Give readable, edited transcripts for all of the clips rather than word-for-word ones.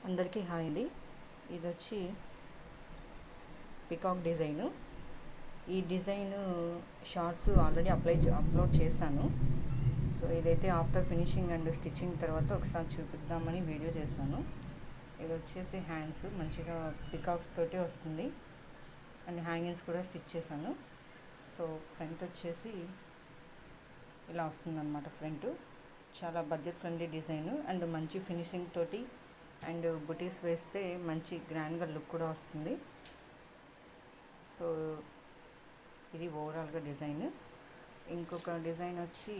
అందరికీ హాయ్ అండి. ఇది వచ్చి పికాక్ డిజైన్. ఈ డిజైన్ షార్ట్స్ ఆల్రెడీ అప్లోడ్ చేశాను. సో ఇదైతే ఆఫ్టర్ ఫినిషింగ్ అండ్ స్టిచ్చింగ్ తర్వాత ఒకసారి చూపిద్దామని వీడియో చేశాను. ఇది వచ్చేసి హ్యాండ్స్ మంచిగా పికాక్స్ తోటి వస్తుంది అండ్ హ్యాంగింగ్స్ కూడా స్టిచ్ చేశాను. సో ఫ్రంట్ వచ్చేసి ఇలా వస్తుందన్నమాట. ఫ్రంట్ చాలా బడ్జెట్ ఫ్రెండ్లీ డిజైన్ అండ్ మంచి ఫినిషింగ్ తోటి అండ్ బుటీస్ వేస్తే మంచి గ్రాండ్గా లుక్ కూడా వస్తుంది. సో ఇది ఓవరాల్గా డిజైన్. ఇంకొక డిజైన్ వచ్చి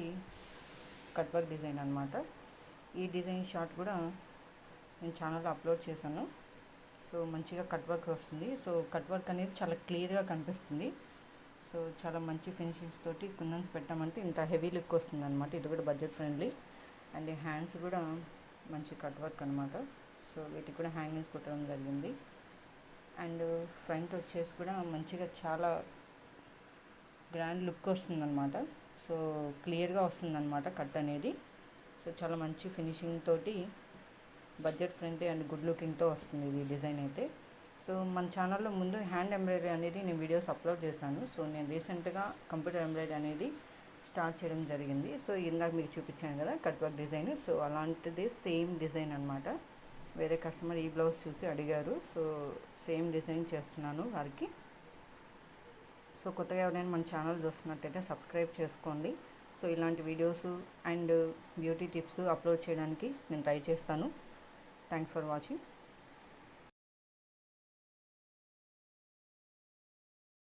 కట్ వర్క్ డిజైన్ అనమాట. ఈ డిజైన్ షార్ట్ కూడా నేను ఛానల్లో అప్లోడ్ చేశాను. సో మంచిగా కట్ వర్క్ వస్తుంది. సో కట్ వర్క్ అనేది చాలా క్లియర్గా కనిపిస్తుంది. సో చాలా మంచి ఫినిషింగ్స్ తోటి కుందన్స్ పెట్టామంటే ఇంత హెవీ లుక్ వస్తుంది అనమాట. ఇది కూడా బడ్జెట్ ఫ్రెండ్లీ అండ్ హ్యాండ్స్ కూడా మంచి కట్ వర్క్ అనమాట. సో వీటికి కూడా హ్యాంగింగ్స్ కుట్టడం జరిగింది. అండ్ ఫ్రంట్ వచ్చేసి కూడా మంచిగా చాలా గ్రాండ్ లుక్ వస్తుందన్నమాట. సో క్లియర్గా వస్తుందన్నమాట కట్ అనేది. సో చాలా మంచి ఫినిషింగ్ తోటి బడ్జెట్ ఫ్రెండ్లీ అండ్ గుడ్ లుకింగ్తో వస్తుంది ఈ డిజైన్ అయితే. సో మన ఛానల్లో ముందు హ్యాండ్ ఎంబ్రాయిడరీ అనేది నేను వీడియోస్ అప్లోడ్ చేశాను. సో నేను రీసెంట్గా కంప్యూటర్ ఎంబ్రాయిడరీ అనేది స్టార్ట్ చేయడం జరిగింది. సో ఇందాక మీకు చూపించాను కదా కట్ వర్క్ డిజైన్. సో అలాంటిది సేమ్ డిజైన్ అనమాట. వేరే కస్టమర్ ఈ బ్లౌజ్ చూసి అడిగారు. సో సేమ్ డిజైన్ చేస్తున్నాను వారికి. సో కొత్తగా ఎవరైనా మన ఛానల్ చూస్తున్నట్టయితే సబ్స్క్రైబ్ చేసుకోండి. సో ఇలాంటి videos and beauty tips upload చేయడానికి నేను ట్రై చేస్తాను. Thanks for watching.